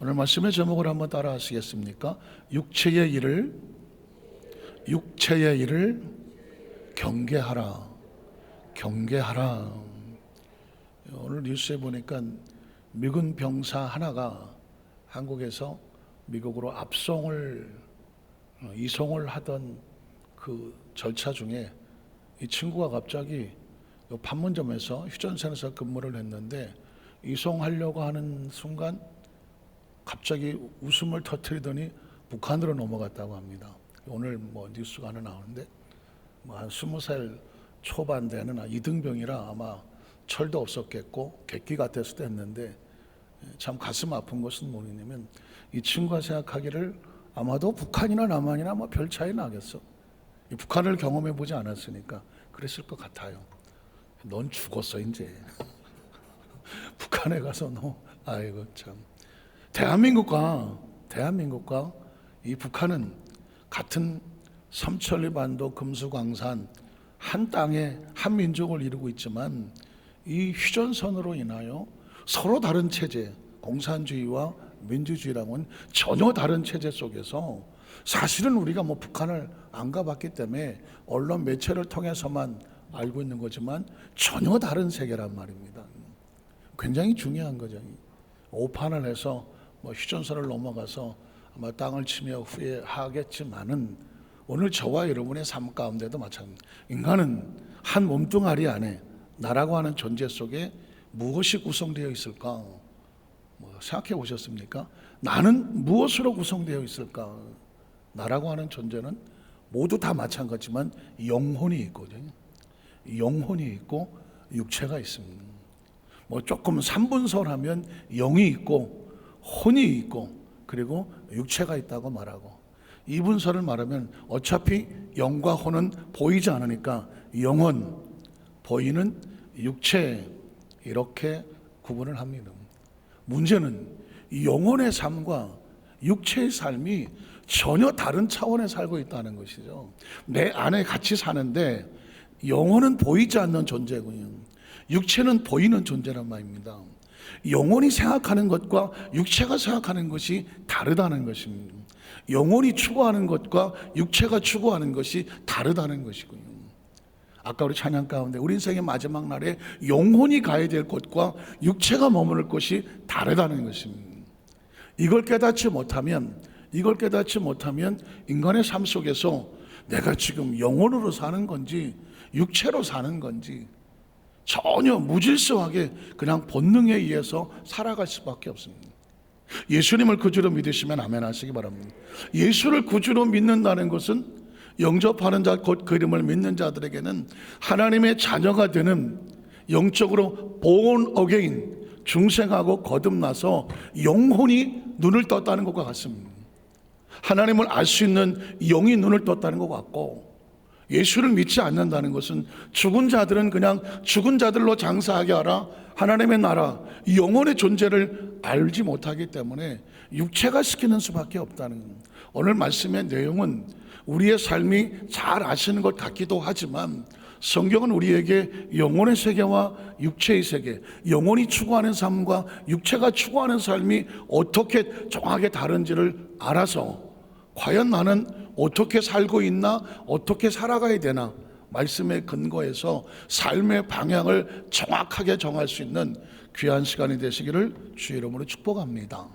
오늘 말씀의 제목을 한번 따라 하시겠습니까? 육체의 일을 경계하라. 오늘 뉴스에 보니까 미군 병사 하나가 한국에서 미국으로 이송을 하던 그 절차 중에 이 친구가 갑자기 판문점에서 휴전선에서 근무를 했는데 이송하려고 하는 순간 갑자기 웃음을 터뜨리더니 북한으로 넘어갔다고 합니다. 오늘 뉴스가 하나 나오는데 한 20살 초반 되는 이등병이라 아마 철도 없었겠고 객기 같았을 때 했는데 참 가슴 아픈 것은 뭐냐면 이 친구가 생각하기를 아마도 북한이나 남한이나 별 차이 나겠어. 북한을 경험해 보지 않았으니까 그랬을 것 같아요. 넌 죽었어 이제. 북한에 가서 너 아이고 참. 대한민국과 이 북한은 같은 삼천리반도 금수강산 한 땅에 한 민족을 이루고 있지만 이 휴전선으로 인하여 서로 다른 체제, 공산주의와 민주주의랑은 전혀 다른 체제 속에서 사실은 우리가 북한을 안 가봤기 때문에 언론 매체를 통해서만 알고 있는 거지만 전혀 다른 세계란 말입니다. 굉장히 중요한 거죠. 오판을 해서 휴전선을 넘어가서 아마 땅을 치며 후회하겠지만은 오늘 저와 여러분의 삶 가운데도 마찬가지입니다. 인간은 한 몸뚱아리 안에 나라고 하는 존재 속에 무엇이 구성되어 있을까? 생각해 보셨습니까? 나는 무엇으로 구성되어 있을까? 나라고 하는 존재는 모두 다 마찬가지지만 영혼이 있거든요. 영혼이 있고 육체가 있습니다. 조금 삼분설하면 영이 있고 혼이 있고 그리고 육체가 있다고 말하고, 이분설을 말하면 어차피 영과 혼은 보이지 않으니까 영혼, 보이는 육체 이렇게 구분을 합니다. 문제는 영혼의 삶과 육체의 삶이 전혀 다른 차원에 살고 있다는 것이죠. 내 안에 같이 사는데 영혼은 보이지 않는 존재군요. 육체는 보이는 존재란 말입니다. 영혼이 생각하는 것과 육체가 생각하는 것이 다르다는 것입니다. 영혼이 추구하는 것과 육체가 추구하는 것이 다르다는 것이군요. 아까 우리 찬양 가운데 우리 인생의 마지막 날에 영혼이 가야 될 곳과 육체가 머무를 곳이 다르다는 것입니다. 이걸 깨닫지 못하면 인간의 삶 속에서 내가 지금 영혼으로 사는 건지 육체로 사는 건지 전혀 무질서하게 그냥 본능에 의해서 살아갈 수밖에 없습니다. 예수님을 구주로 믿으시면 아멘 하시기 바랍니다. 예수를 구주로 믿는다는 것은 영접하는 자, 곧 그 이름을 믿는 자들에게는 하나님의 자녀가 되는, 영적으로 born again, 중생하고 거듭나서 영혼이 눈을 떴다는 것과 같습니다. 하나님을 알 수 있는 영이 눈을 떴다는 것 같고, 예수를 믿지 않는다는 것은 죽은 자들은 그냥 죽은 자들로 장사하게 하라, 하나님의 나라, 영혼의 존재를 알지 못하기 때문에 육체가 시키는 수밖에 없다는 겁니다. 오늘 말씀의 내용은 우리의 삶이 잘 아시는 것 같기도 하지만 성경은 우리에게 영혼의 세계와 육체의 세계, 영혼이 추구하는 삶과 육체가 추구하는 삶이 어떻게 정확하게 다른지를 알아서 과연 나는 어떻게 살고 있나, 어떻게 살아가야 되나, 말씀에 근거해서 삶의 방향을 정확하게 정할 수 있는 귀한 시간이 되시기를 주의 이름으로 축복합니다.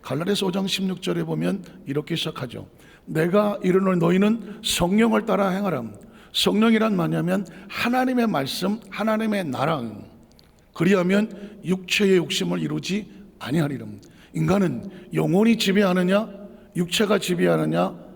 갈라디아서 5장 16절에 보면 이렇게 시작하죠. 내가 이르노니 너희는 성령을 따라 행하라. 성령이란 뭐냐면 하나님의 말씀, 하나님의 나라, 그리하면 육체의 욕심을 이루지 아니하리라. 인간은 영혼이 지배하느냐 육체가 지배하느냐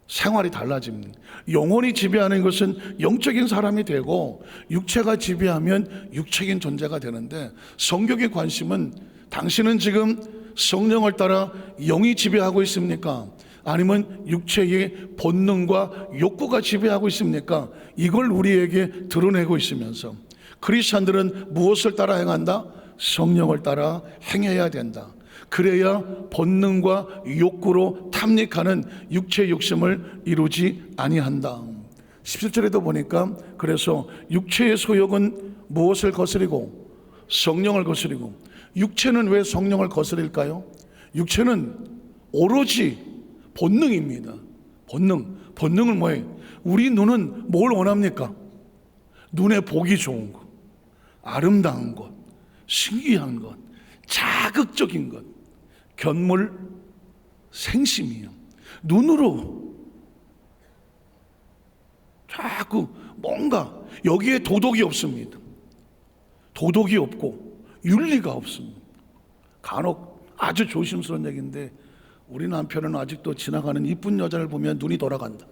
생활이 달라집니다. 영혼이 지배하는 것은 영적인 사람이 되고 육체가 지배하면 육적인 존재가 되는데, 성경의 관심은 당신은 지금 성령을 따라 영이 지배하고 있습니까? 아니면 육체의 본능과 욕구가 지배하고 있습니까? 이걸 우리에게 드러내고 있으면서 크리스찬들은 무엇을 따라 행한다? 성령을 따라 행해야 된다. 그래야 본능과 욕구로 탐닉하는 육체의 욕심을 이루지 아니한다. 17절에도 보니까 그래서 육체의 소욕은 무엇을 거스리고 성령을 거스리고, 육체는 왜 성령을 거스릴까요? 육체는 오로지 본능입니다. 본능은 뭐예요? 우리 눈은 뭘 원합니까? 눈에 보기 좋은 것, 아름다운 것, 신기한 것, 자극적인 것, 견물 생심이요. 눈으로 자꾸 뭔가 여기에 도덕이 없습니다. 도덕이 없고 윤리가 없습니다. 간혹 아주 조심스러운 얘기인데 우리 남편은 아직도 지나가는 이쁜 여자를 보면 눈이 돌아간다.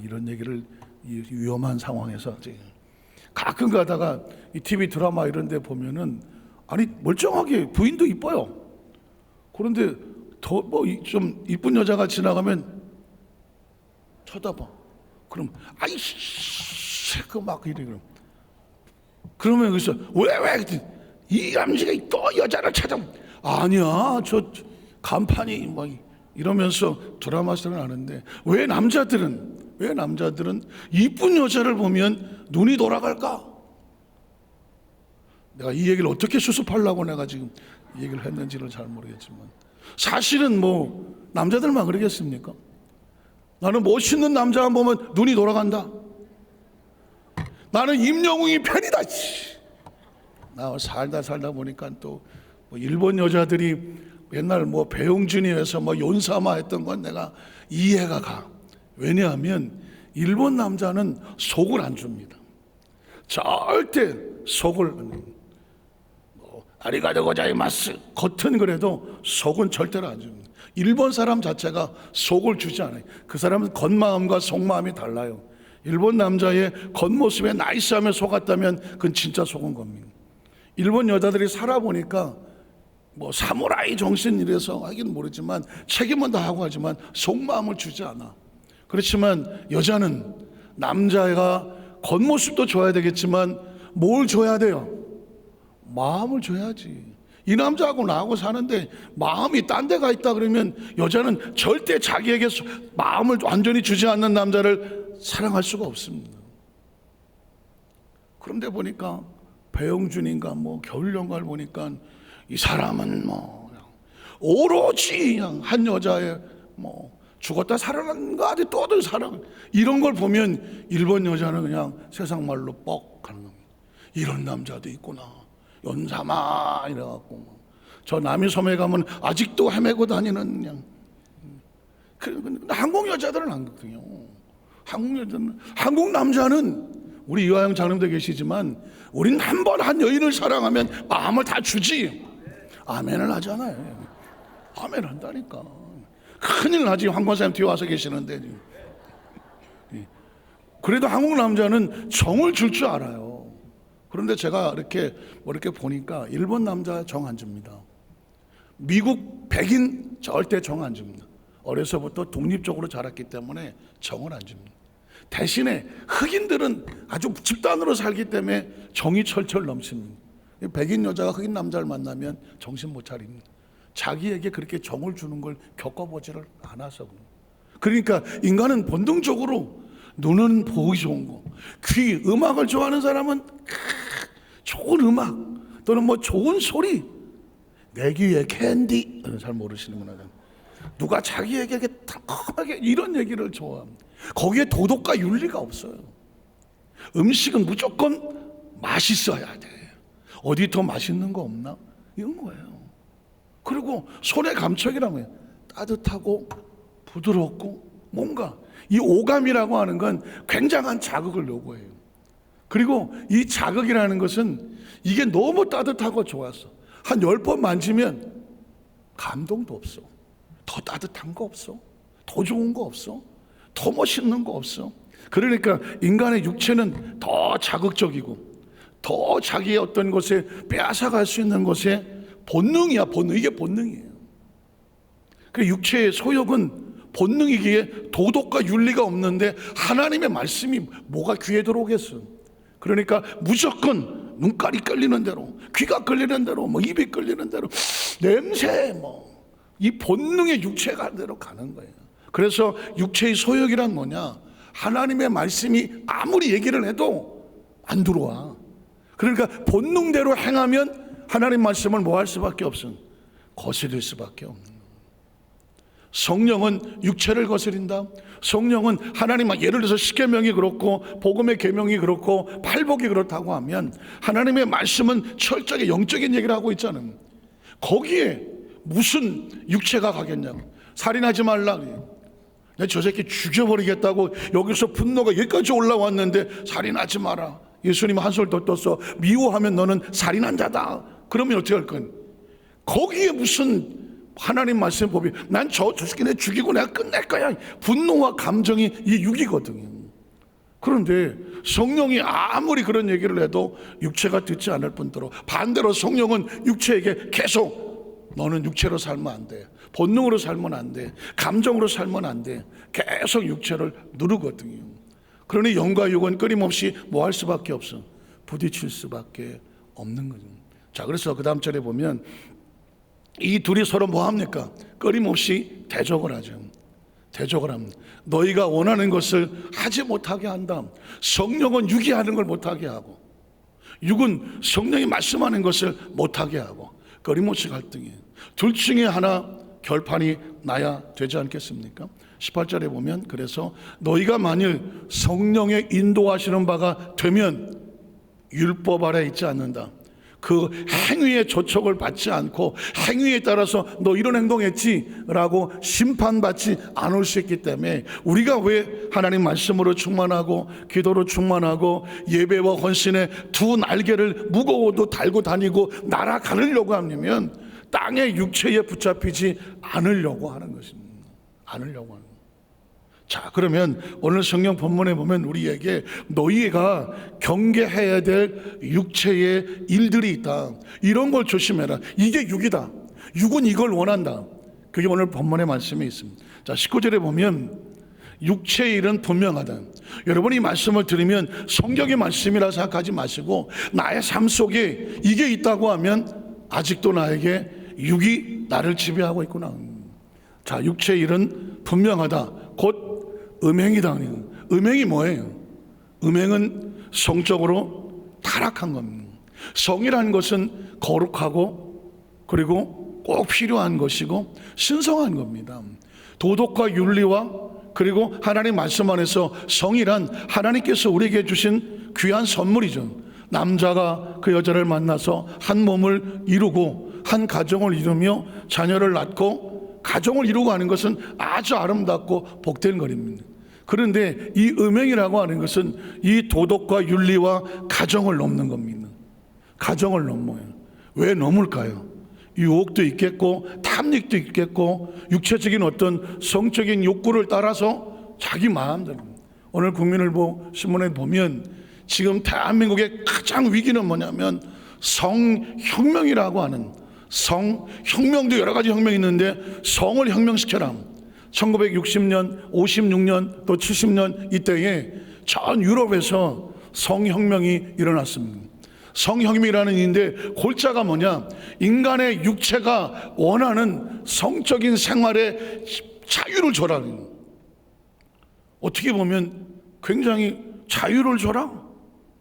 이런 얘기를 이 위험한 상황에서 가끔 가다가 이 TV 드라마 이런 데 보면은 멀쩡하게 부인도 이뻐요. 그런데 더 좀 이쁜 여자가 지나가면 쳐다봐. 그럼 아이씨 막 이래. 그러면 여기서 왜 이 남자가 또 여자를 찾아? 아니야 저 간판이 이러면서 드라마 시작을 하는데 왜 남자들은 이쁜 여자를 보면 눈이 돌아갈까? 내가 이 얘기를 어떻게 수습하려고 내가 지금 이 얘기를 했는지는 잘 모르겠지만 사실은 남자들만 그러겠습니까? 나는 멋있는 남자만 보면 눈이 돌아간다. 나는 임영웅이 팬이다. 나 살다 보니까 또 일본 여자들이 옛날 배용준이에서 연사마 했던 건 내가 이해가 가. 왜냐하면 일본 남자는 속을 안 줍니다. 절대 속을 아리가토 고자이마스 겉은 그래도 속은 절대로 안 줍니다. 일본 사람 자체가 속을 주지 않아요. 그 사람은 겉마음과 속마음이 달라요. 일본 남자의 겉모습에 나이스하며 속았다면 그건 진짜 속은 겁니다. 일본 여자들이 살아보니까 사무라이 정신 이래서 하긴 모르지만 책임은 다 하고 하지만 속마음을 주지 않아. 그렇지만 여자는 남자가 겉모습도 줘야 되겠지만 뭘 줘야 돼요? 마음을 줘야지. 이 남자하고 나하고 사는데 마음이 딴 데가 있다 그러면 여자는 절대 자기에게 마음을 완전히 주지 않는 남자를 사랑할 수가 없습니다. 그런데 보니까 배용준인가 겨울연가를 보니까 이 사람은 오로지 그냥 한 여자의 죽었다 살아난가 또들 사랑 이런 걸 보면 일본 여자는 그냥 세상 말로 뻑 하는 겁니다. 이런 남자도 있구나. 연사마 이래갖고 저 남이섬에 가면 아직도 헤매고 다니는 그냥 한국 여자들은 안 그렇거든요. 한국 남자는 우리 이화영 장님도 계시지만 우린 한 번 한 여인을 사랑하면 마음을 다 주지. 아멘을 하잖아요. 아멘 한다니까. 큰일 나지. 황 권사님 뒤에 와서 계시는데. 그래도 한국 남자는 정을 줄 줄 알아요. 그런데 제가 이렇게 보니까 일본 남자 정 안 줍니다. 미국 백인 절대 정 안 줍니다. 어려서부터 독립적으로 자랐기 때문에 정을 안 줍니다. 대신에 흑인들은 아주 집단으로 살기 때문에 정이 철철 넘칩니다. 백인 여자가 흑인 남자를 만나면 정신 못 차립니다. 자기에게 그렇게 정을 주는 걸 겪어보지를 않아서. 그러니까 인간은 본능적으로 눈은 보기 좋은 거, 귀, 음악을 좋아하는 사람은 좋은 음악 또는 좋은 소리, 내 귀에 캔디, 잘 모르시는구나. 누가 자기에게 이렇게 달콤하게 이런 얘기를 좋아합니다. 거기에 도덕과 윤리가 없어요. 음식은 무조건 맛있어야 돼. 어디 더 맛있는 거 없나? 이런 거예요. 그리고 손의 감촉이라면 따뜻하고 부드럽고 뭔가 이 오감이라고 하는 건 굉장한 자극을 요구해요. 그리고 이 자극이라는 것은 이게 너무 따뜻하고 좋았어. 한 10번 만지면 감동도 없어. 더 따뜻한 거 없어. 더 좋은 거 없어. 더 멋있는 거 없어. 그러니까 인간의 육체는 더 자극적이고 더 자기의 어떤 것에 빼앗아갈 수 있는 것에 본능이야. 본능. 이게 본능이에요. 그 육체의 소욕은 본능이기에 도덕과 윤리가 없는데 하나님의 말씀이 뭐가 귀에 들어오겠어. 그러니까 무조건 눈깔이 끌리는 대로, 귀가 끌리는 대로, 입이 끌리는 대로, 냄새 이 본능의 육체가 대로 가는 거예요. 그래서 육체의 소욕이란 뭐냐? 하나님의 말씀이 아무리 얘기를 해도 안 들어와. 그러니까 본능대로 행하면 하나님 말씀을 뭐 할 수밖에 없어? 거스릴 수밖에 없는 거예요. 성령은 육체를 거스린다. 성령은 하나님, 예를 들어서 십계명이 그렇고 복음의 계명이 그렇고 팔복이 그렇다고 하면 하나님의 말씀은 철저하게 영적인 얘기를 하고 있잖아요. 거기에 무슨 육체가 가겠냐고. 살인하지 말라. 저 새끼 죽여버리겠다고 여기서 분노가 여기까지 올라왔는데 살인하지 마라. 예수님 한술 더 떠서 미워하면 너는 살인한 자다. 그러면 어떻게 할 거야? 거기에 무슨 하나님 말씀 법이, 난 저 새끼 내 죽이고 내가 끝낼 거야. 분노와 감정이 이 육이거든요. 그런데 성령이 아무리 그런 얘기를 해도 육체가 듣지 않을 뿐더러 반대로 성령은 육체에게 계속 너는 육체로 살면 안 돼. 본능으로 살면 안 돼. 감정으로 살면 안 돼. 계속 육체를 누르거든요. 그러니 영과 육은 끊임없이 뭐 할 수밖에 없어? 부딪힐 수밖에 없는 거죠. 자, 그래서 그 다음 절에 보면 이 둘이 서로 뭐 합니까? 끊임없이 대적을 하죠. 대적을 합니다. 너희가 원하는 것을 하지 못하게 한다. 성령은 육이 하는 걸 못하게 하고, 육은 성령이 말씀하는 것을 못하게 하고, 끊임없이 갈등이에요. 둘 중에 하나 결판이 나야 되지 않겠습니까? 18절에 보면, 그래서 너희가 만일 성령의 인도하시는 바가 되면 율법 아래 있지 않는다. 그 행위의 조촉을 받지 않고 행위에 따라서 너 이런 행동했지 라고 심판받지 않을 수 있기 때문에, 우리가 왜 하나님 말씀으로 충만하고 기도로 충만하고 예배와 헌신의 두 날개를 무거워도 달고 다니고 날아가려고 하냐면 땅의 육체에 붙잡히지 않으려고 하는 것입니다. 않으려고 하는. 자, 그러면 오늘 성경 본문에 보면 우리에게 너희가 경계해야 될 육체의 일들이 있다. 이런 걸 조심해라. 이게 육이다. 육은 이걸 원한다. 그게 오늘 본문의 말씀이 있습니다. 자, 19절에 보면 육체의 일은 분명하다. 여러분이 이 말씀을 들으면 성경의 말씀이라 생각하지 마시고 나의 삶 속에 이게 있다고 하면 아직도 나에게 육이 나를 지배하고 있구나. 자, 육체의 일은 분명하다. 곧 음행이다. 음행이 뭐예요? 음행은 성적으로 타락한 겁니다. 성이라는 것은 거룩하고 그리고 꼭 필요한 것이고 신성한 겁니다. 도덕과 윤리와 그리고 하나님 말씀 안에서 성이란 하나님께서 우리에게 주신 귀한 선물이죠. 남자가 그 여자를 만나서 한 몸을 이루고 한 가정을 이루며 자녀를 낳고 가정을 이루고 하는 것은 아주 아름답고 복된 것입니다. 그런데 이 음행이라고 하는 것은 이 도덕과 윤리와 가정을 넘는 겁니다. 가정을 넘어요. 왜 넘을까요? 유혹도 있겠고 탐닉도 있겠고 육체적인 어떤 성적인 욕구를 따라서 자기 마음대로. 오늘 국민일보 신문에 보면 지금 대한민국의 가장 위기는 뭐냐면 성혁명이라고 하는, 성혁명도 여러 가지 혁명이 있는데 성을 혁명시켜라. 1960년, 56년 또 70년 이때에 전 유럽에서 성혁명이 일어났습니다. 성혁명이라는 의미인데 골자가 뭐냐? 인간의 육체가 원하는 성적인 생활에 자유를 줘라는. 어떻게 보면 굉장히 자유를 줘라.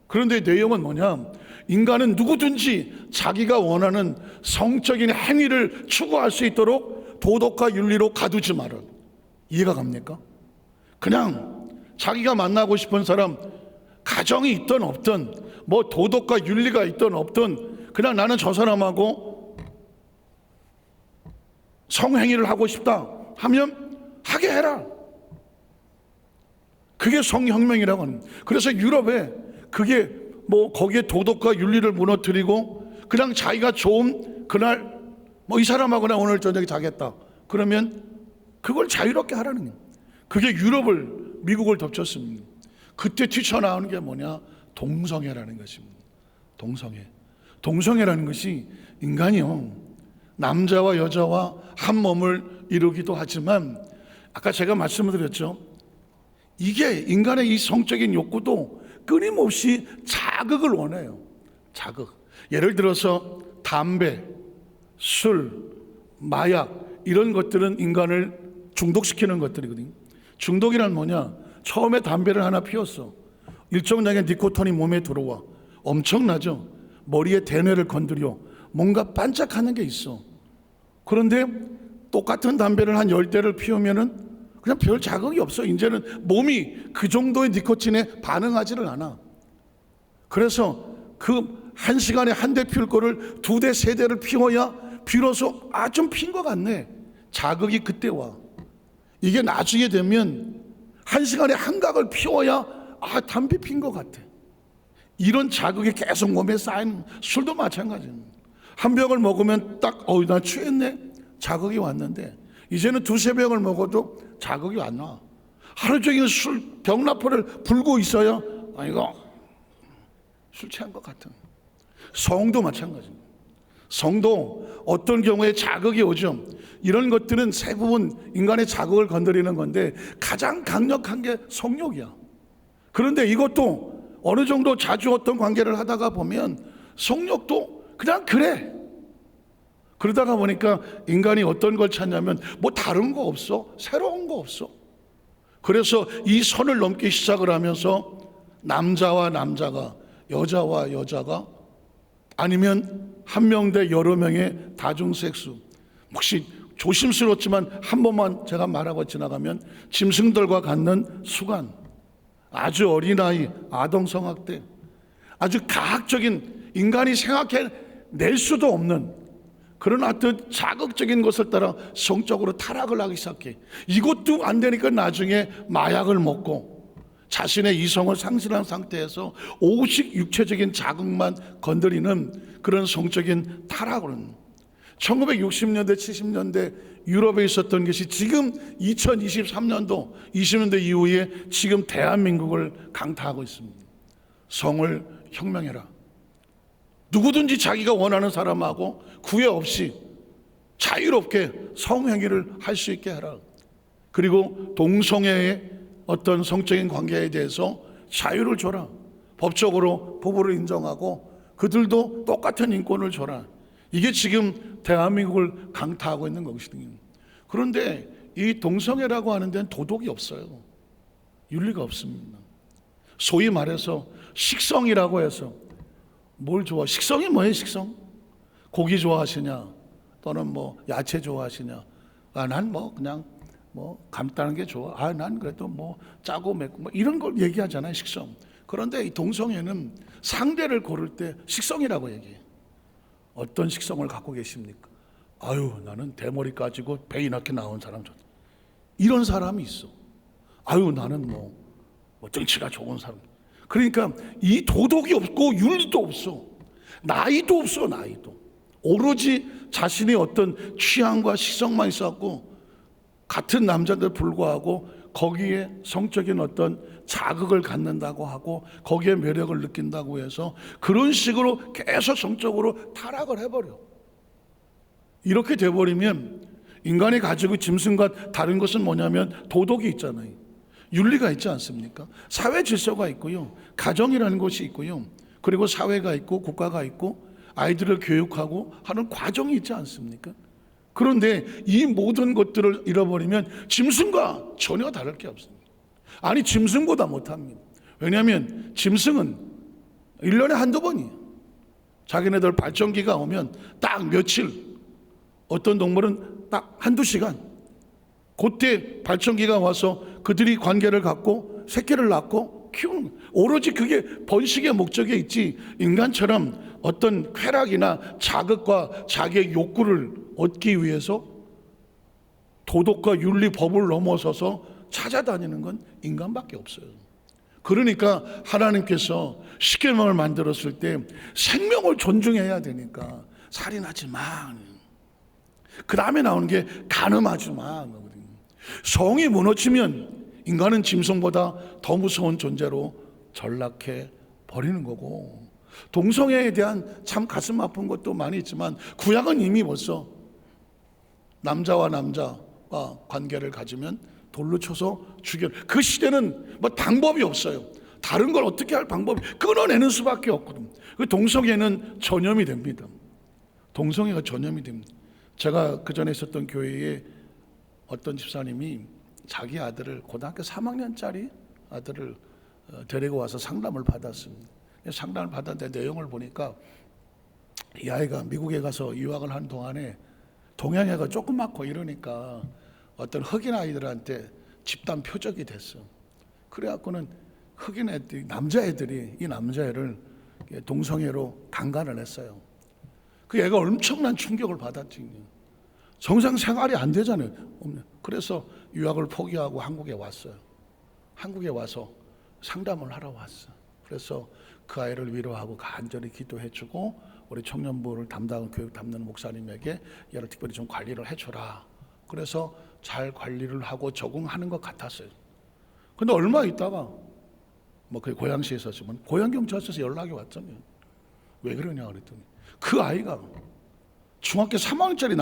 그런데 내용은 뭐냐? 인간은 누구든지 자기가 원하는 성적인 행위를 추구할 수 있도록 도덕과 윤리로 가두지 마라. 이해가 갑니까? 그냥 자기가 만나고 싶은 사람, 가정이 있든 없든 뭐 도덕과 윤리가 있든 없든 그냥 나는 저 사람하고 성행위를 하고 싶다 하면 하게 해라. 그게 성혁명이라고 하는. 그래서 유럽에 그게 뭐 거기에 도덕과 윤리를 무너뜨리고 그냥 자기가 좋은 그날 뭐 이 사람하고 나 오늘 저녁에 자겠다 그러면 그걸 자유롭게 하라는 거예요. 그게 유럽을, 미국을 덮쳤습니다. 그때 튀쳐나오는 게 뭐냐? 동성애라는 것입니다. 동성애. 동성애라는 것이 인간이요, 남자와 여자와 한 몸을 이루기도 하지만 아까 제가 말씀을 드렸죠. 이게 인간의 이 성적인 욕구도 끊임없이 자극을 원해요. 자극. 예를 들어서 담배, 술, 마약 이런 것들은 인간을 중독시키는 것들이거든요. 중독이란 뭐냐? 처음에 담배를 하나 피웠어. 일정량의 니코틴이 몸에 들어와. 엄청나죠? 머리에 대뇌를 건드려. 뭔가 반짝하는 게 있어. 그런데 똑같은 담배를 한 10대를 피우면은 그냥 별 자극이 없어. 이제는 몸이 그 정도의 니코틴에 반응하지를 않아. 그래서 그 한 시간에 한 대 피울 거를 2대, 3대를 피워야 비로소 좀 핀 것 같네. 자극이 그때 와. 이게 나중에 되면 한 시간에 한 각을 피워야 담배 핀 것 같아. 이런 자극이 계속 몸에 쌓이는, 술도 마찬가지입니다. 한 병을 먹으면 딱 나 취했네. 자극이 왔는데 이제는 2-3병을 먹어도 자극이 안 와. 하루 종일 병나포를 불고 있어야 이거 술 취한 것 같은. 성도 마찬가지입니다. 성도 어떤 경우에 자극이 오죠. 이런 것들은 대부분 인간의 자극을 건드리는 건데 가장 강력한 게 성욕이야. 그런데 이것도 어느 정도 자주 어떤 관계를 하다가 보면 성욕도 그냥 그래. 그러다가 보니까 인간이 어떤 걸 찾냐면 뭐 다른 거 없어, 새로운 거 없어. 그래서 이 선을 넘기 시작을 하면서 남자와 남자가, 여자와 여자가, 아니면 한 명 대 여러 명의 다중섹스. 혹시 조심스럽지만 한 번만 제가 말하고 지나가면 짐승들과 갖는 수간, 아주 어린아이 아동성학대, 아주 가학적인, 인간이 생각해낼 수도 없는 그런 어떤 자극적인 것을 따라 성적으로 타락을 하기 시작해. 이것도 안 되니까 나중에 마약을 먹고 자신의 이성을 상실한 상태에서 오직 육체적인 자극만 건드리는 그런 성적인 타락을. 1960년대 70년대 유럽에 있었던 것이 지금 2023년도 20년대 이후에 지금 대한민국을 강타하고 있습니다. 성을 혁명해라. 누구든지 자기가 원하는 사람하고 구애 없이 자유롭게 성행위를 할 수 있게 하라. 그리고 동성애의 어떤 성적인 관계에 대해서 자유를 줘라. 법적으로 부부를 인정하고 그들도 똑같은 인권을 줘라. 이게 지금 대한민국을 강타하고 있는 것이거든요. 그런데 이 동성애라고 하는 데는 도덕이 없어요. 윤리가 없습니다. 소위 말해서 식성이라고 해서 뭘 좋아? 식성이 뭐예요? 식성? 고기 좋아하시냐? 또는 뭐 야채 좋아하시냐? 난 뭐 그냥 뭐 간단한 게 좋아. 난 그래도 뭐 짜고 맵고 뭐 이런 걸 얘기하잖아요. 식성. 그런데 이 동성애는 상대를 고를 때 식성이라고 얘기해요. 어떤 식성을 갖고 계십니까? 나는 대머리 까지고 배 이렇게 나온 사람 좋다. 이런 사람이 있어. 나는 뭐 정치가 좋은 사람. 그러니까 이 도덕이 없고 윤리도 없어. 나이도 없어. 나이도. 오로지 자신의 어떤 취향과 식성만 있었고 같은 남자들 불구하고 거기에 성적인 어떤 자극을 갖는다고 하고 거기에 매력을 느낀다고 해서 그런 식으로 계속 성적으로 타락을 해버려. 이렇게 돼버리면 인간이 가지고 짐승과 다른 것은 뭐냐면 도덕이 있잖아요. 윤리가 있지 않습니까? 사회 질서가 있고요. 가정이라는 것이 있고요. 그리고 사회가 있고 국가가 있고 아이들을 교육하고 하는 과정이 있지 않습니까? 그런데 이 모든 것들을 잃어버리면 짐승과 전혀 다를 게 없습니다. 아니 짐승보다 못합니다. 왜냐하면 짐승은 1년에 한두 번이에요. 자기네들 발정기가 오면 딱 며칠, 어떤 동물은 딱 한두 시간, 그때 발정기가 와서 그들이 관계를 갖고 새끼를 낳고 키우는, 오로지 그게 번식의 목적에 있지 인간처럼 어떤 쾌락이나 자극과 자기의 욕구를 얻기 위해서 도덕과 윤리 법을 넘어서서 찾아다니는 건 인간밖에 없어요. 그러니까 하나님께서 십계명을 만들었을 때 생명을 존중해야 되니까 살인하지 마. 그 다음에 나오는 게 간음하지 마. 성이 무너지면 인간은 짐승보다 더 무서운 존재로 전락해 버리는 거고, 동성애에 대한 참 가슴 아픈 것도 많이 있지만 구약은 이미 벌써 남자와 남자가 관계를 가지면 돌로 쳐서 죽여. 그 시대는 뭐 방법이 없어요. 다른 걸 어떻게 할 방법이, 끊어내는 수밖에 없거든. 그 동성애는 전염이 됩니다. 동성애가 전염이 됩니다. 제가 그 전에 있었던 교회에 어떤 집사님이 자기 아들을, 고등학교 3학년짜리 아들을 데리고 와서 상담을 받았습니다. 상담을 받았는데 내용을 보니까 이 아이가 미국에 가서 유학을 한 동안에 동양애가 조그맣고 이러니까 어떤 흑인 아이들한테 집단 표적이 됐어. 그래갖고는 흑인 애들이, 남자애들이 이 남자애를 동성애로 강간을 했어요. 그 애가 엄청난 충격을 받았지. 정상 생활이 안 되잖아요. 그래서 유학을 포기하고 한국에 왔어요. 한국에 와서 상담을 하러 왔어. 그래서 그 아이를 위로하고 간절히 기도해주고 우리 청년부를 교육 담는 목사님에게 얘를 특별히 좀 관리를 해줘라. 그래서 잘 관리를 하고 적응하는 것 같았어요. 근데 얼마 있다가 그 고양시에 있었지만 고양경찰서에서 연락이 왔잖아요. 왜 그러냐 그랬더니 그 아이가 중학교 3학년짜리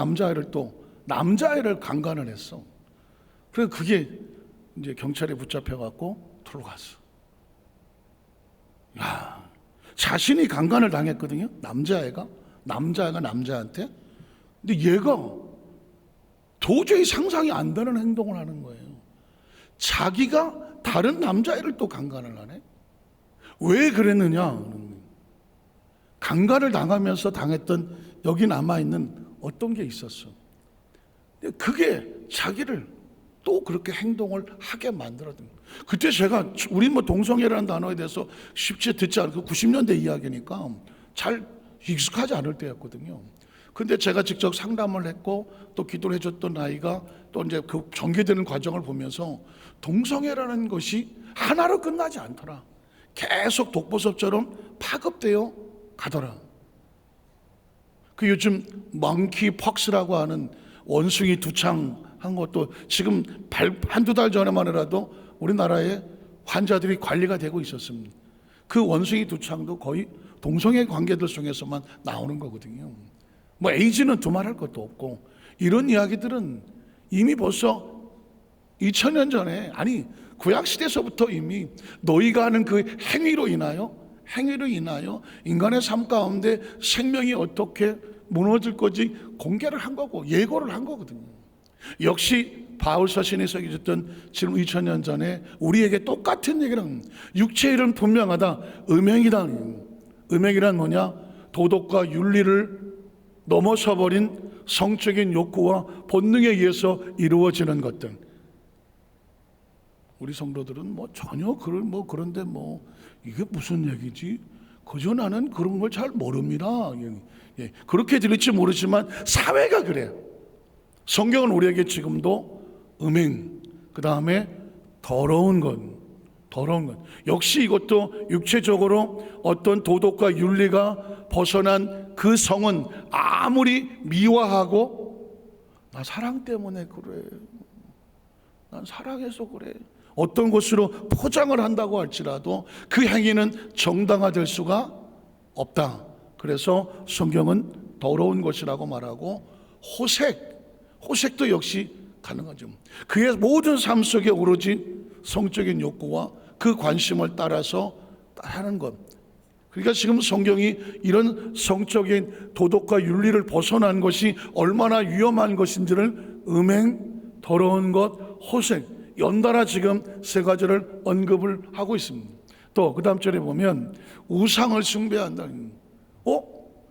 남자아이를 강간을 했어. 그래서 그게 이제 경찰에 붙잡혀갖고 들어갔어. 야, 자신이 강간을 당했거든요. 남자애가 남자한테. 근데 얘가 도저히 상상이 안 되는 행동을 하는 거예요. 자기가 다른 남자애를 또 강간을 하네. 왜 그랬느냐? 강간을 당하면서 당했던 여기 남아있는 어떤 게 있었어. 그게 자기를 또 그렇게 행동을 하게 만들었던 거예요. 그때 제가 우리 동성애라는 단어에 대해서 쉽게 듣지 않고 90년대 이야기니까 잘 익숙하지 않을 때였거든요. 근데 제가 직접 상담을 했고 또 기도를 해줬던 아이가 또 이제 그 전개되는 과정을 보면서 동성애라는 것이 하나로 끝나지 않더라. 계속 독보섭처럼 파급되어 가더라. 그 요즘 멍키 퍽스라고 하는 원숭이 두창한 것도 지금 한두 달 전에만 해도 우리나라에 환자들이 관리가 되고 있었습니다. 그 원숭이 두창도 거의 동성애 관계들 속에서만 나오는 거거든요. 에이즈는 두말할 것도 없고 이런 이야기들은 이미 벌써 2000년 전에 구약시대에서부터 이미 너희가 하는 그 행위로 인하여 인간의 삶 가운데 생명이 어떻게 무너질 건지 공개를 한 거고 예고를 한 거거든요. 역시 바울 서신이 써있었던 지금 2000년 전에 우리에게 똑같은 얘기를 합니다. 육체의 일은 분명하다. 음행이란 뭐냐? 도덕과 윤리를 넘어서버린 성적인 욕구와 본능에 의해서 이루어지는 것들. 우리 성도들은 전혀 그런데 이게 무슨 얘기지? 그저 나는 그런 걸 잘 모릅니다. 그렇게 들릴지 모르지만 사회가 그래요. 성경은 우리에게 지금도 음행, 그 다음에 더러운 것. 역시 이것도 육체적으로 어떤 도덕과 윤리가 벗어난 그 성은 아무리 미화하고 나 사랑 때문에 그래. 난 사랑해서 그래. 어떤 것으로 포장을 한다고 할지라도 그 행위는 정당화될 수가 없다. 그래서 성경은 더러운 것이라고 말하고 호색도 역시 가능하죠. 그의 모든 삶 속에 오로지 성적인 욕구와 그 관심을 따라서 하는 것. 그러니까 지금 성경이 이런 성적인 도덕과 윤리를 벗어난 것이 얼마나 위험한 것인지를 음행, 더러운 것, 호색 연달아 지금 세 가지를 언급을 하고 있습니다. 또 그 다음 절에 보면 우상을 숭배한다.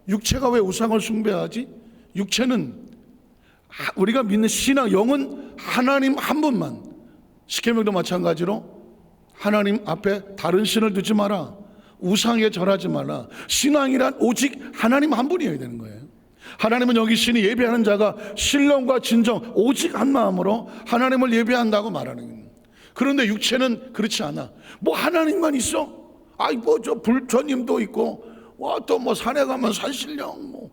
육체가 왜 우상을 숭배하지? 육체는 우리가 믿는 신앙, 영은 하나님 한 분만. 십계명도 마찬가지로 하나님 앞에 다른 신을 두지 마라. 우상에 절하지 말라. 신앙이란 오직 하나님 한 분이어야 되는 거예요. 하나님은 여기 신이 예배하는 자가 신령과 진정 오직 한 마음으로 하나님을 예배한다고 말하는 거예요. 그런데 육체는 그렇지 않아. 하나님만 있어. 저 불처님도 있고, 또 산에 가면 산신령,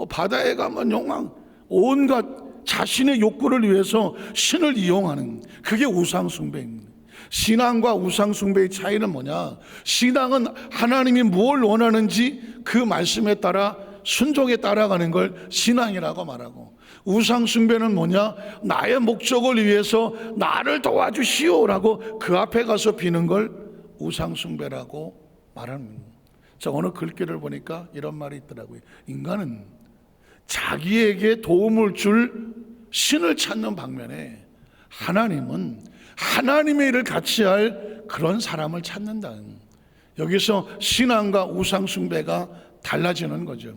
바다에 가면 용왕, 온갖 자신의 욕구를 위해서 신을 이용하는, 그게 우상숭배입니다. 신앙과 우상숭배의 차이는 뭐냐? 신앙은 하나님이 뭘 원하는지 그 말씀에 따라 순종에 따라가는 걸 신앙이라고 말하고, 우상숭배는 뭐냐? 나의 목적을 위해서 나를 도와주시오라고 그 앞에 가서 비는 걸 우상숭배라고 말합니다. 자, 어느 글귀를 보니까 이런 말이 있더라고요. 인간은 자기에게 도움을 줄 신을 찾는 방면에 하나님은 하나님의 일을 같이 할 그런 사람을 찾는다. 여기서 신앙과 우상숭배가 달라지는 거죠.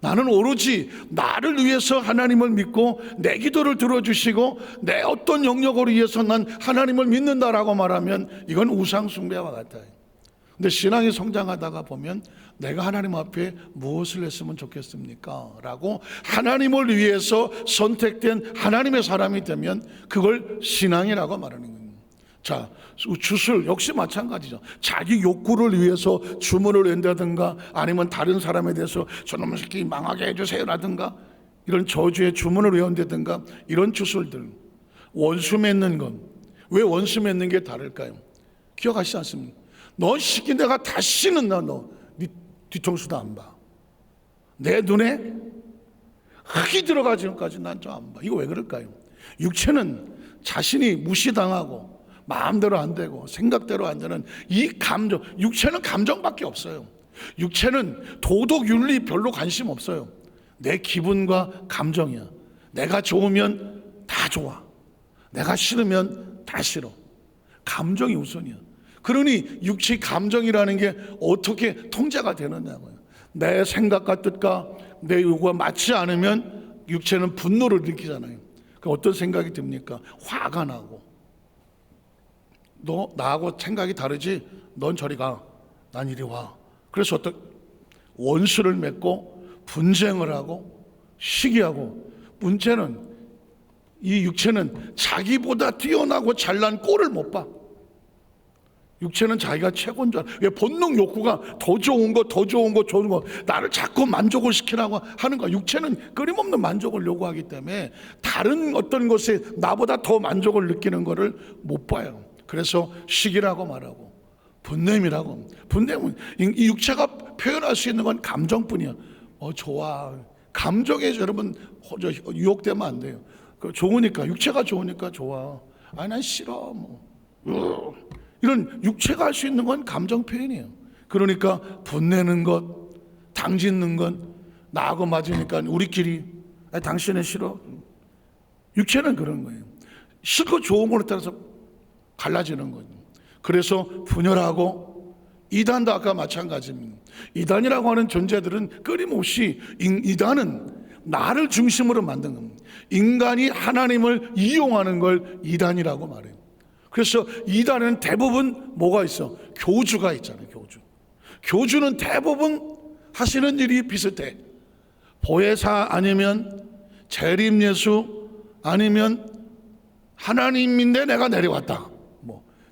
나는 오로지 나를 위해서 하나님을 믿고 내 기도를 들어주시고 내 어떤 영역으로 위해서 난 하나님을 믿는다라고 말하면 이건 우상 숭배와 같아요. 근데 신앙이 성장하다가 보면 내가 하나님 앞에 무엇을 했으면 좋겠습니까? 라고 하나님을 위해서 선택된 하나님의 사람이 되면 그걸 신앙이라고 말하는 거예요. 자, 주술 역시 마찬가지죠. 자기 욕구를 위해서 주문을 한다든가 아니면 다른 사람에 대해서 저놈의 새끼 망하게 해주세요라든가 이런 저주의 주문을 외운다든가 이런 주술들, 원수 맺는 건 왜 원수 맺는 게 다를까요? 기억하시지 않습니까? 너 시키 내가 다시는 너 뒤통수도 안 봐. 내 눈에 흙이 들어가지까지 난 좀 안 봐. 이거 왜 그럴까요? 육체는 자신이 무시당하고 마음대로 안 되고 생각대로 안 되는 이 감정, 육체는 감정밖에 없어요. 육체는 도덕 윤리 별로 관심 없어요. 내 기분과 감정이야. 내가 좋으면 다 좋아, 내가 싫으면 다 싫어. 감정이 우선이야. 그러니 육체 감정이라는 게 어떻게 통제가 되느냐고요. 내 생각과 뜻과 내 요구가 맞지 않으면 육체는 분노를 느끼잖아요. 그 어떤 생각이 듭니까? 화가 나고, 너 나하고 생각이 다르지? 넌 저리 가, 난 이리 와. 그래서 어떤 원수를 맺고 분쟁을 하고 시기하고, 문제는 이 육체는 자기보다 뛰어나고 잘난 꼴을 못 봐. 육체는 자기가 최고인 줄 알아. 왜? 본능 욕구가 더 좋은 거, 더 좋은 거, 좋은 거, 나를 자꾸 만족을 시키라고 하는 거야. 육체는 끊임없는 만족을 요구하기 때문에 다른 어떤 것에 나보다 더 만족을 느끼는 거를 못 봐요. 그래서 시기라고 말하고 분냄이라고. 분냄은 이 육체가 표현할 수 있는 건 감정뿐이야. 좋아. 감정에 여러분 유혹되면 안 돼요. 좋으니까, 육체가 좋으니까 좋아. 아니 난 싫어. 이런 육체가 할 수 있는 건 감정 표현이에요. 그러니까 분내는 것, 당짓는 건 나하고 맞으니까 우리끼리 당신은 싫어. 육체는 그런 거예요. 싫고 좋은 거에 따라서 갈라지는 거예요. 그래서 분열하고, 이단도 아까 마찬가지입니다. 이단이라고 하는 존재들은 끊임없이, 이단은 나를 중심으로 만든 겁니다. 인간이 하나님을 이용하는 걸 이단이라고 말해요. 그래서 이단은 대부분 뭐가 있어? 교주가 있잖아요. 교주는 대부분 하시는 일이 비슷해. 보혜사 아니면 재림예수 아니면 하나님인데 내가 내려왔다.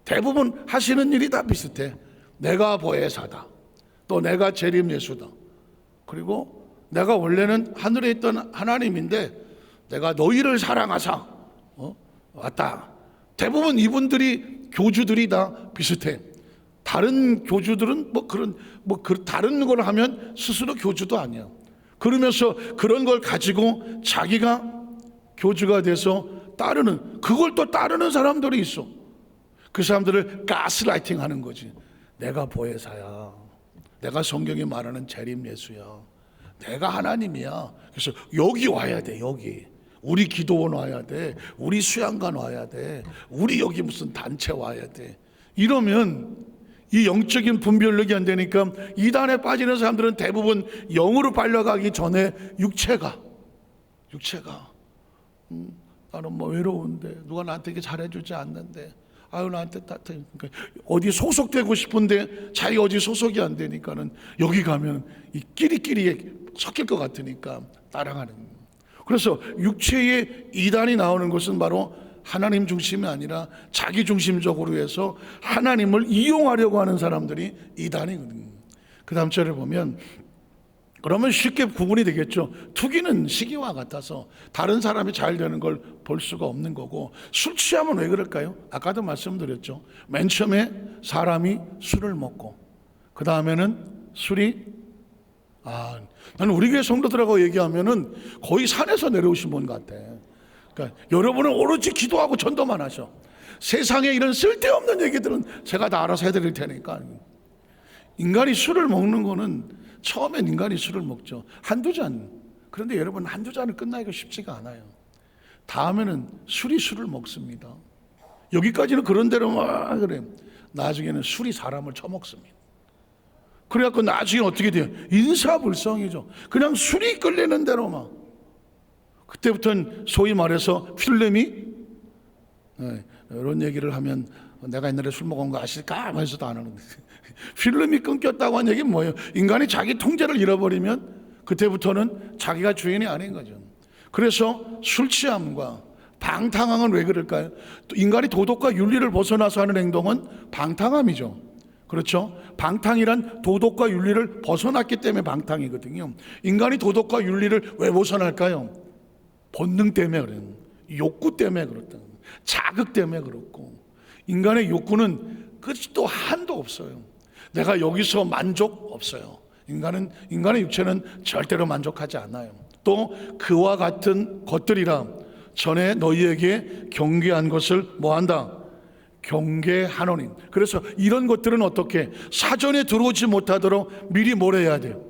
대부분 하시는 일이 다 비슷해. 내가 보혜사다, 또 내가 재림예수다, 그리고 내가 원래는 하늘에 있던 하나님인데 내가 너희를 사랑하사 왔다. 대부분 이분들이, 교주들이 다 비슷해. 다른 교주들은 다른 걸 하면 스스로 교주도 아니야. 그러면서 그런 걸 가지고 자기가 교주가 돼서 따르는, 그걸 또 따르는 사람들이 있어. 그 사람들을 가스라이팅 하는 거지. 내가 보혜사야, 내가 성경이 말하는 재림 예수야, 내가 하나님이야. 그래서 여기 와야 돼. 여기 우리 기도원 와야 돼, 우리 수양관 와야 돼, 우리 여기 무슨 단체 와야 돼. 이러면 이 영적인 분별력이 안 되니까 이단에 빠지는 사람들은 대부분 영으로 빨려가기 전에 육체가 나는 외로운데, 누가 나한테 이렇게 잘해주지 않는데, 아유 나한테 그러니까 어디 소속되고 싶은데 자기 어디 소속이 안 되니까는 여기 가면 이 끼리끼리에 섞일 것 같으니까 따라가는 거예요. 그래서 육체의 이단이 나오는 것은 바로 하나님 중심이 아니라 자기 중심적으로 해서 하나님을 이용하려고 하는 사람들이 이단이거든요. 그 다음 절에 보면, 그러면 쉽게 구분이 되겠죠. 투기는 시기와 같아서 다른 사람이 잘 되는 걸 볼 수가 없는 거고, 술 취하면 왜 그럴까요? 아까도 말씀드렸죠. 맨 처음에 사람이 술을 먹고 그 다음에는 술이 나는 우리 교회 성도들하고 얘기하면은 거의 산에서 내려오신 분 같아. 그러니까 여러분은 오로지 기도하고 전도만 하셔. 세상에 이런 쓸데없는 얘기들은 제가 다 알아서 해드릴 테니까. 인간이 술을 먹는 거는, 처음엔 인간이 술을 먹죠. 한두 잔. 그런데 여러분, 한두 잔을 끝나기가 쉽지가 않아요. 다음에는 술을 먹습니다. 여기까지는 그런 대로 막 그래. 나중에는 술이 사람을 처먹습니다. 그래갖고 나중에 어떻게 돼요? 인사불성이죠. 그냥 술이 끌리는 대로 막. 그때부터는 소위 말해서 필름이, 이런 얘기를 하면 내가 옛날에 술 먹은 거 아실까? 하면서도 안 하는데 필름이 끊겼다고 한 얘기는 뭐예요? 인간이 자기 통제를 잃어버리면 그때부터는 자기가 주인이 아닌 거죠. 그래서 술 취함과 방탕함은 왜 그럴까요? 인간이 도덕과 윤리를 벗어나서 하는 행동은 방탕함이죠. 그렇죠? 방탕이란 도덕과 윤리를 벗어났기 때문에 방탕이거든요. 인간이 도덕과 윤리를 왜 벗어날까요? 본능 때문에 그래요. 욕구 때문에 그렇다. 자극 때문에 그렇고. 인간의 욕구는 끝도 한도 없어요. 내가 여기서 만족 없어요. 인간의 육체는 절대로 만족하지 않아요. 또 그와 같은 것들이라 전에 너희에게 경계한 것을 뭐한다? 경계하노니. 그래서 이런 것들은 어떻게 사전에 들어오지 못하도록 미리 뭘 해야 돼요?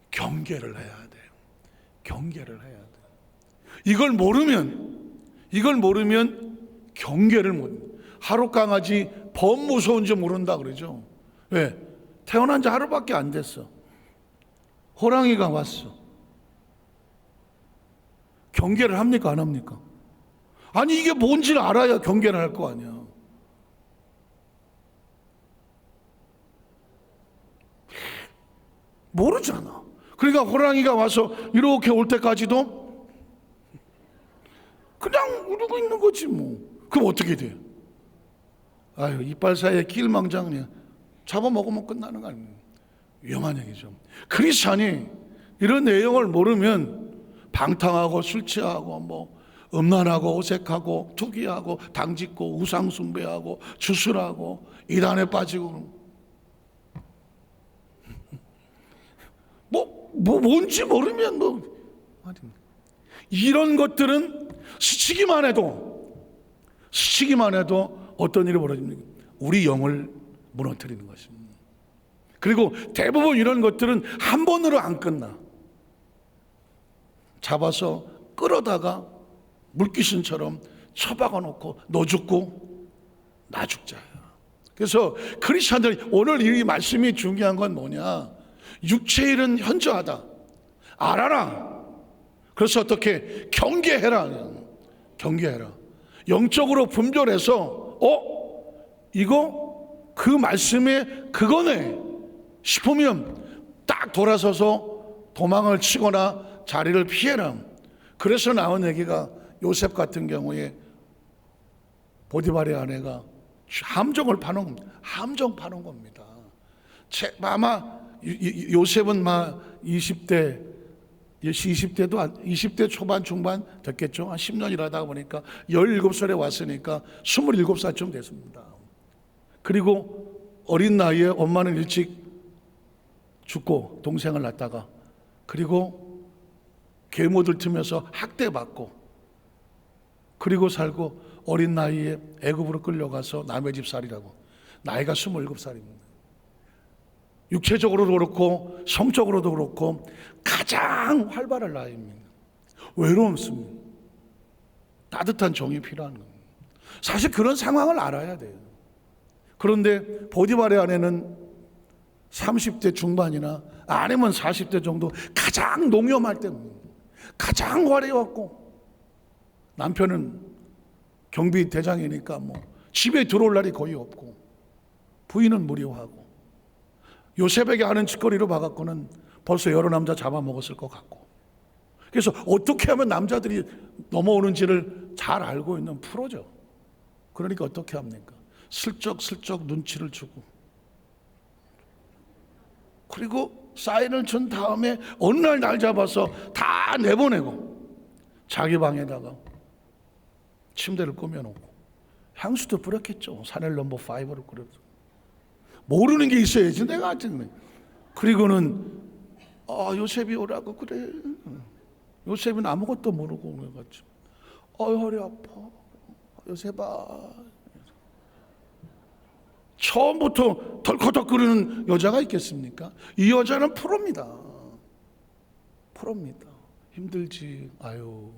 경계를 해야 돼요. 경계를 해야 돼요. 이걸 모르면 경계를 못. 하루 강아지 범 무서운지 모른다 그러죠. 왜? 태어난 지 하루밖에 안 됐어. 호랑이가 왔어. 경계를 합니까? 안 합니까? 아니 이게 뭔지를 알아야 경계를 할 거 아니야. 모르잖아. 그러니까 호랑이가 와서 이렇게 올 때까지도 그냥 우르고 있는 거지 뭐. 그럼 어떻게 돼요? 아유, 이빨 사이에 길망장 그냥 잡아먹으면 끝나는 거 아닙니까? 위험한 얘기죠. 크리스찬이 이런 내용을 모르면 방탕하고 술 취하고 뭐 음란하고 어색하고 투기하고 당짓고 우상숭배하고 주술하고 이단에 빠지고 뭔지 모르면 이런 것들은 스치기만 해도 어떤 일이 벌어집니까? 우리 영을 무너뜨리는 것입니다. 그리고 대부분 이런 것들은 한 번으로 안 끝나. 잡아서 끌어다가 물귀신처럼 처박아 놓고 너 죽고 나 죽자. 그래서 크리스찬들이 오늘 이 말씀이 중요한 건 뭐냐? 육체일은 현저하다. 알아라. 그래서 어떻게 경계해라. 경계해라. 영적으로 분별해서 이거 그 말씀에 그거네 싶으면 딱 돌아서서 도망을 치거나 자리를 피해라. 그래서 나온 얘기가 요셉 같은 경우에 보디발의 아내가 함정을 파는 겁니다. 함정 파는 겁니다. 아마 요셉은 막 20대 초반 중반 됐겠죠. 한 10년 일하다 보니까 17살에 왔으니까 27살쯤 됐습니다. 그리고 어린 나이에 엄마는 일찍 죽고 동생을 낳다가 그리고 계모들 틈에서 학대받고 그리고 살고 어린 나이에 애굽으로 끌려가서 남의 집 살이라고. 나이가 27살입니다. 육체적으로도 그렇고 성적으로도 그렇고 가장 활발할 나이입니다. 외로움습니다. 따뜻한 정이 필요한 겁니다. 사실 그런 상황을 알아야 돼요. 그런데 보디발의 아내는 30대 중반이나 아니면 40대 정도 가장 농염할 때입니다. 가장 화려했고 남편은 경비 대장이니까 뭐 집에 들어올 날이 거의 없고 부인은 무료하고 요셉에게 하는 짓거리로 봐갖고는 벌써 여러 남자 잡아먹었을 것 같고. 그래서 어떻게 하면 남자들이 넘어오는지를 잘 알고 있는 프로죠. 그러니까 어떻게 합니까? 슬쩍 눈치를 주고 그리고 사인을 준 다음에 어느 날 잡아서 다 내보내고 자기 방에다가 침대를 꾸며놓고 향수도 뿌렸겠죠. 샤넬 넘버 5를 뿌려서. 모르는 게 있어야지 내가 하여튼. 그리고는 요셉이 오라고 그래. 요셉은 아무것도 모르고 오는 거죠. 허리 아파. 요셉아. 처음부터 덜커덕거리는 여자가 있겠습니까? 이 여자는 프로입니다. 힘들지. 아유,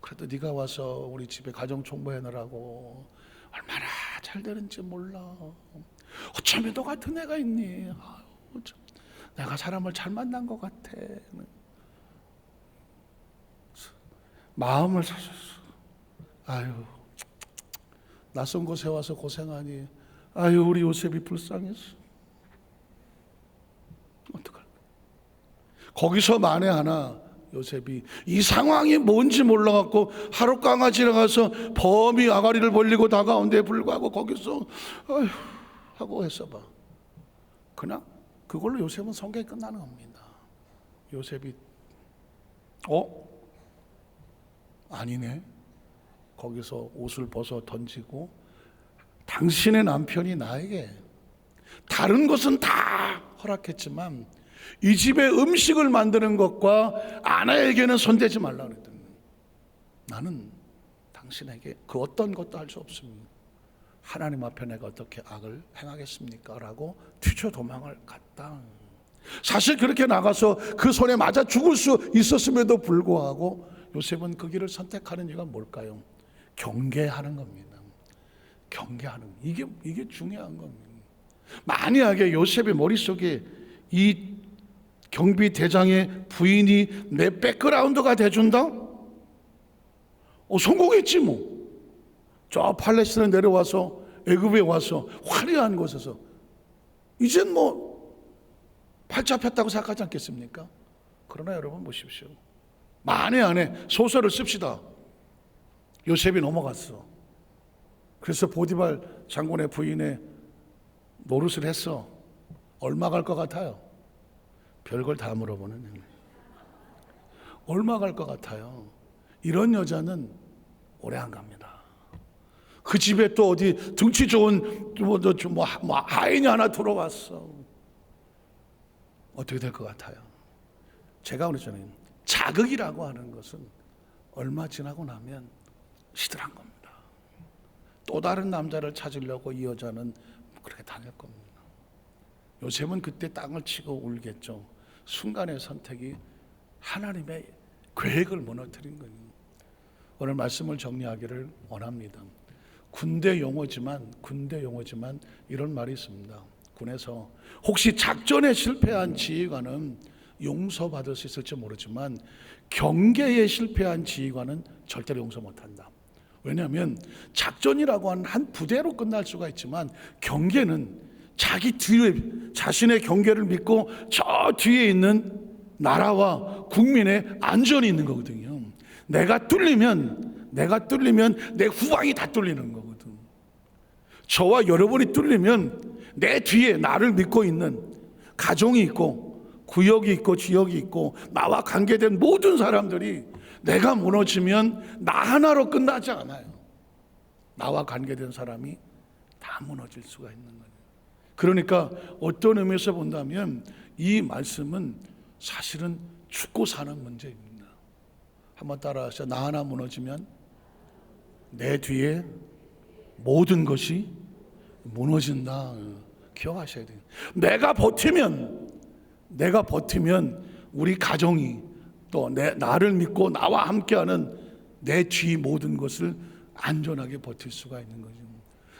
그래도 네가 와서 우리 집에 가정 총무해놓으라고. 얼마나 잘 되는지 몰라. 어쩌면 너 같은 애가 있니? 아유, 내가 사람을 잘 만난 것 같아. 마음을 사셨어. 아유, 낯선 곳에 와서 고생하니 아유 우리 요셉이 불쌍했어. 어떡할까? 거기서 만에 하나 요셉이 이 상황이 뭔지 몰라갖고 하루 강아지를 가서 범이 아가리를 벌리고 다가온데 불구하고 거기서 아휴 하고 했어 봐. 그냥 그걸로 요셉은 성경이 끝나는 겁니다. 요셉이 아니네. 거기서 옷을 벗어 던지고 당신의 남편이 나에게 다른 것은 다 허락했지만 이 집에 음식을 만드는 것과 아내에게는 손대지 말라 그랬더니 나는 당신에게 그 어떤 것도 할 수 없습니다. 하나님 앞에 내가 어떻게 악을 행하겠습니까? 라고 튀쳐 도망을 갔다. 사실 그렇게 나가서 그 손에 맞아 죽을 수 있었음에도 불구하고 요셉은 그 길을 선택하는 이유가 뭘까요? 경계하는 겁니다. 경계하는 이게 중요한 겁니다. 만약에 요셉의 머릿속에 이 경비 대장의 부인이 내 백그라운드가 돼준다? 성공했지 뭐. 저 팔레스타인에 내려와서 애굽에 와서 화려한 곳에서 이젠 뭐 팔 잡혔다고 생각하지 않겠습니까? 그러나 여러분 보십시오. 만에 안에 소설을 씁시다. 요셉이 넘어갔어. 그래서 보디발 장군의 부인의 노릇을 했어. 얼마 갈 것 같아요? 별걸 다 물어보는. 얼마 갈 것 같아요? 이런 여자는 오래 안 갑니다. 그 집에 또 어디 등치 좋은 하인이 하나 들어왔어. 어떻게 될 것 같아요? 제가 그랬잖아요. 자극이라고 하는 것은 얼마 지나고 나면 시들한 겁니다. 또 다른 남자를 찾으려고 이 여자는 그렇게 다닐 겁니다. 요셉은 그때 땅을 치고 울겠죠. 순간의 선택이 하나님의 계획을 무너뜨린 거예요. 오늘 말씀을 정리하기를 원합니다. 군대 용어지만 이런 말이 있습니다. 군에서 혹시 작전에 실패한 지휘관은 용서받을 수 있을지 모르지만 경계에 실패한 지휘관은 절대로 용서 못한다. 왜냐하면 작전이라고 하는 한 부대로 끝날 수가 있지만 경계는 자기 뒤에 자신의 경계를 믿고 저 뒤에 있는 나라와 국민의 안전이 있는 거거든요. 내가 뚫리면 내 후방이 다 뚫리는 거거든. 저와 여러분이 뚫리면 내 뒤에 나를 믿고 있는 가정이 있고 구역이 있고 지역이 있고 나와 관계된 모든 사람들이 내가 무너지면 나 하나로 끝나지 않아요. 나와 관계된 사람이 다 무너질 수가 있는 거예요. 그러니까 어떤 의미에서 본다면 이 말씀은 사실은 죽고 사는 문제입니다. 한번 따라하시죠. 나 하나 무너지면 내 뒤에 모든 것이 무너진다. 기억하셔야 돼요. 내가 버티면 우리 가정이 또 나를 믿고 나와 함께하는 내 뒤 모든 것을 안전하게 버틸 수가 있는 거죠.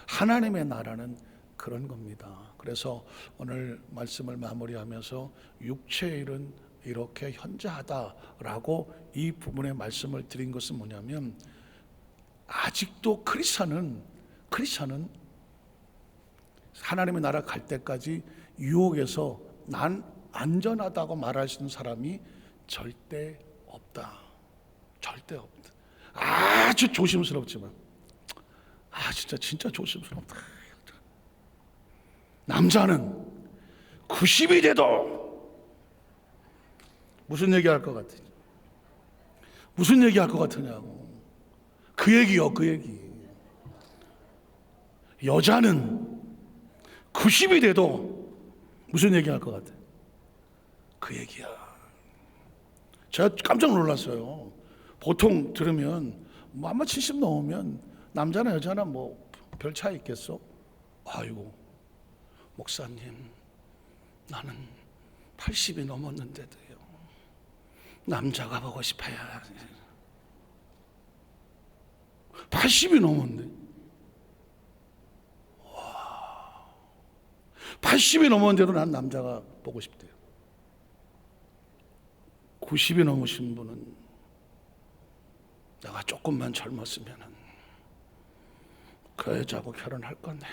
하나님의 나라는 그런 겁니다. 그래서 오늘 말씀을 마무리하면서 육체의 일은 이렇게 현저하다라고 이 부분의 말씀을 드린 것은 뭐냐면 아직도 크리스찬은 하나님의 나라 갈 때까지 유혹에서 난 안전하다고 말할 수 있는 사람이 절대 없다. 절대 없다. 아주 조심스럽지만 진짜 조심스럽다. 남자는 90이 돼도 무슨 얘기할 것 같으냐? 무슨 얘기할 것 같으냐고. 그 얘기요, 그 얘기. 여자는 90이 돼도 무슨 얘기할 것 같아? 그 얘기야. 제가 깜짝 놀랐어요. 보통 들으면 아마 70 넘으면 남자나 여자나 별 차이 있겠어? 아이고 목사님 나는 80이 넘었는데도요 남자가 보고 싶어요. 80이 넘었는데 80이 넘었는데도 난 남자가 보고 싶대요. 90이 넘으신 분은 내가 조금만 젊었으면 그 여자하고 결혼할 건데,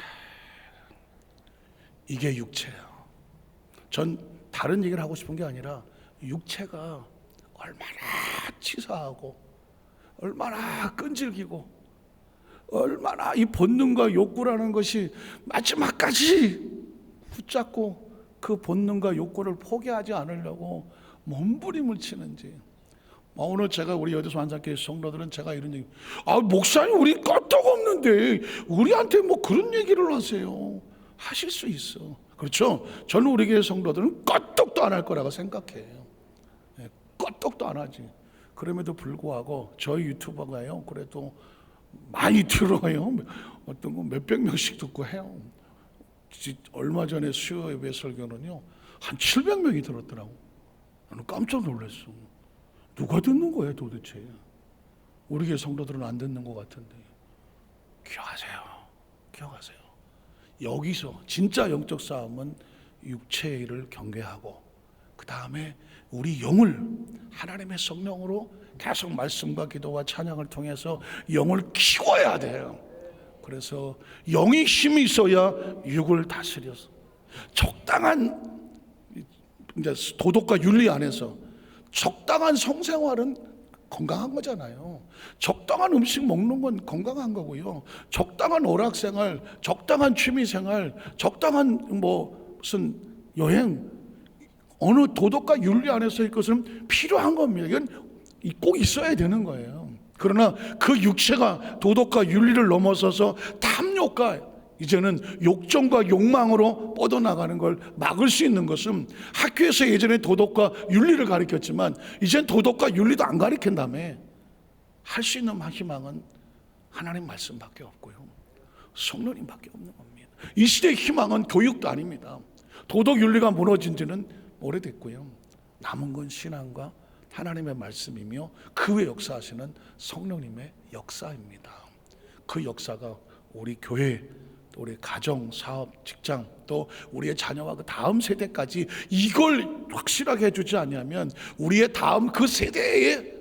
이게 육체예요. 전 다른 얘기를 하고 싶은 게 아니라 육체가 얼마나 치사하고 얼마나 끈질기고 얼마나 이 본능과 욕구라는 것이 마지막까지 붙잡고 그 본능과 욕구를 포기하지 않으려고 몸부림을 치는지. 오늘 제가 우리 여대소 한산교회 성도들은 제가 이런 얘기, 목사님 우리 끄떡없는데 우리한테 뭐 그런 얘기를 하세요. 하실 수 있어. 그렇죠? 저는 우리 교회 성도들은 끄떡도 안 할 거라고 생각해요. 끄떡도 안 하지. 그럼에도 불구하고 저희 유튜버가요, 그래도 많이 들어요. 어떤 거 몇백 명씩 듣고 해요. 얼마 전에 수요 예배 설교는요, 한 700명이 들었더라고. 나는 깜짝 놀랐어. 누가 듣는 거예요 도대체? 우리 교회 성도들은 안 듣는 것 같은데. 기억하세요. 여기서 진짜 영적 싸움은 육체의 일을 경계하고, 그 다음에 우리 영을 하나님의 성령으로 계속 말씀과 기도와 찬양을 통해서 영을 키워야 돼요. 그래서 영이 힘이 있어야 육을 다스려서 적당한 이제 도덕과 윤리 안에서 적당한 성생활은 건강한 거잖아요. 적당한 음식 먹는 건 건강한 거고요. 적당한 오락생활, 적당한 취미생활, 적당한 무슨 여행, 어느 도덕과 윤리 안에서의 것은 필요한 겁니다. 이건 꼭 있어야 되는 거예요. 그러나 그 육체가 도덕과 윤리를 넘어서서 탐욕과 이제는 욕정과 욕망으로 뻗어나가는 걸 막을 수 있는 것은, 학교에서 예전에 도덕과 윤리를 가르쳤지만 이젠 도덕과 윤리도 안 가르친다며. 할 수 있는 희망은 하나님 말씀밖에 없고요, 성령님밖에 없는 겁니다. 이 시대의 희망은 교육도 아닙니다. 도덕 윤리가 무너진 지는 오래됐고요. 남은 건 신앙과 하나님의 말씀이며 그 외 역사하시는 성령님의 역사입니다. 그 역사가 우리 교회, 우리 가정, 사업, 직장, 또 우리의 자녀와 그 다음 세대까지 이걸 확실하게 해주지 않으면 우리의 다음 그 세대에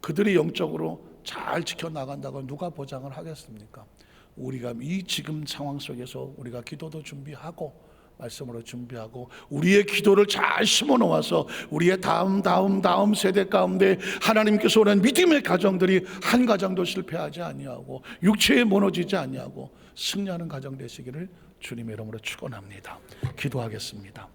그들이 영적으로 잘 지켜나간다고 누가 보장을 하겠습니까? 우리가 이 지금 상황 속에서 우리가 기도도 준비하고 말씀으로 준비하고 우리의 기도를 잘 심어 놓아서 우리의 다음 세대 가운데 하나님께서 오는 믿음의 가정들이 한 가정도 실패하지 아니하고 육체에 무너지지 아니하고 승리하는 가정 되시기를 주님의 이름으로 축원합니다. 기도하겠습니다.